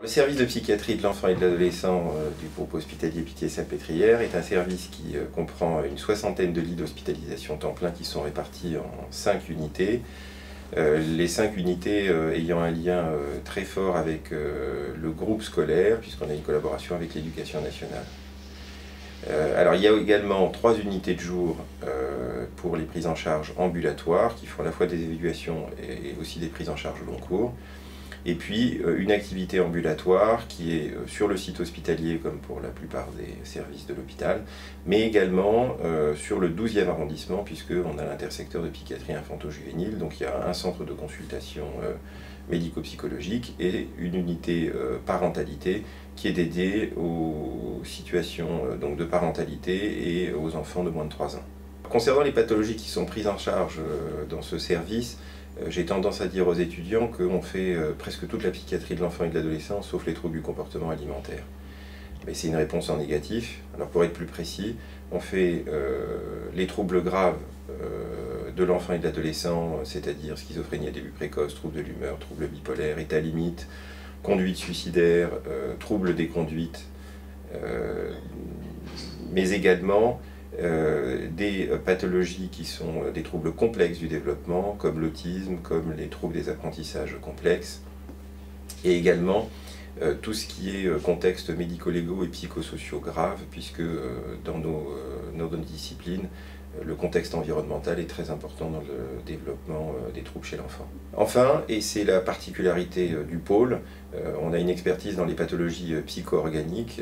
Le service de psychiatrie de l'enfant et de l'adolescent du groupe hospitalier Pitié-Salpêtrière est un service qui comprend une soixantaine de lits d'hospitalisation temps plein qui sont répartis en 5 unités. Les 5 unités ayant un lien très fort avec le groupe scolaire, puisqu'on a une collaboration avec l'éducation nationale. Alors il y a également 3 unités de jour pour les prises en charge ambulatoires, qui font à la fois des évaluations et aussi des prises en charge au long cours. Et puis une activité ambulatoire qui est sur le site hospitalier, comme pour la plupart des services de l'hôpital, mais également sur le 12e arrondissement, puisqu'on a l'intersecteur de psychiatrie infanto-juvénile. Donc il y a un centre de consultation médico-psychologique et une unité parentalité qui est dédiée aux situations donc, de parentalité et aux enfants de moins de 3 ans. Concernant les pathologies qui sont prises en charge dans ce service, j'ai tendance à dire aux étudiants qu'on fait presque toute la psychiatrie de l'enfant et de l'adolescent, sauf les troubles du comportement alimentaire. Mais c'est une réponse en négatif. Alors pour être plus précis, on fait les troubles graves de l'enfant et de l'adolescent, c'est-à-dire schizophrénie à début précoce, troubles de l'humeur, troubles bipolaires, état limite, conduite suicidaire, troubles des conduites, mais également des pathologies qui sont des troubles complexes du développement, comme l'autisme, comme les troubles des apprentissages complexes, et également tout ce qui est contexte médico-légaux et psychosociaux graves, puisque dans nos disciplines, le contexte environnemental est très important dans le développement des troubles chez l'enfant. Enfin, et c'est la particularité du pôle, on a une expertise dans les pathologies psycho-organiques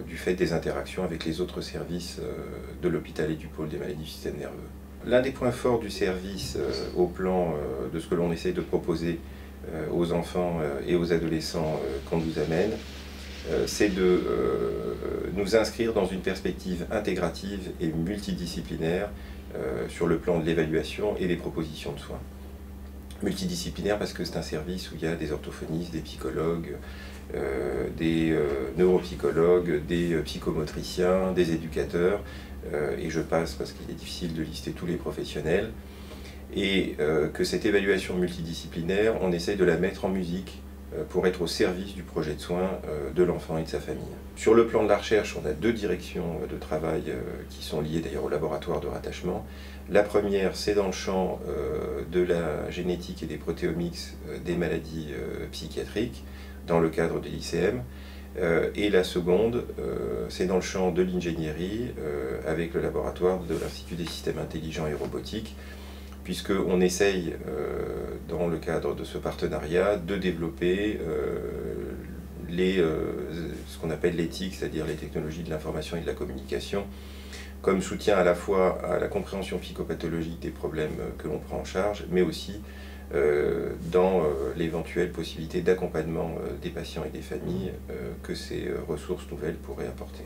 du fait des interactions avec les autres services de l'hôpital et du pôle des maladies du système nerveux. L'un des points forts du service au plan de ce que l'on essaie de proposer aux enfants et aux adolescents qu'on nous amène, c'est de nous inscrire dans une perspective intégrative et multidisciplinaire sur le plan de l'évaluation et des propositions de soins. Multidisciplinaire parce que c'est un service où il y a des orthophonistes, des psychologues, des neuropsychologues, des psychomotriciens, des éducateurs, et je passe parce qu'il est difficile de lister tous les professionnels, et que cette évaluation multidisciplinaire, on essaye de la mettre en musique pour être au service du projet de soins de l'enfant et de sa famille. Sur le plan de la recherche, on a 2 directions de travail qui sont liées d'ailleurs au laboratoire de rattachement. La première, c'est dans le champ de la génétique et des protéomics des maladies psychiatriques, dans le cadre de l'ICM. Et la seconde, c'est dans le champ de l'ingénierie, avec le laboratoire de l'Institut des systèmes intelligents et robotiques, puisqu'on essaye, dans le cadre de ce partenariat, de développer ce qu'on appelle l'éthique, c'est-à-dire les technologies de l'information et de la communication, comme soutien à la fois à la compréhension psychopathologique des problèmes que l'on prend en charge, mais aussi dans l'éventuelle possibilité d'accompagnement des patients et des familles que ces ressources nouvelles pourraient apporter.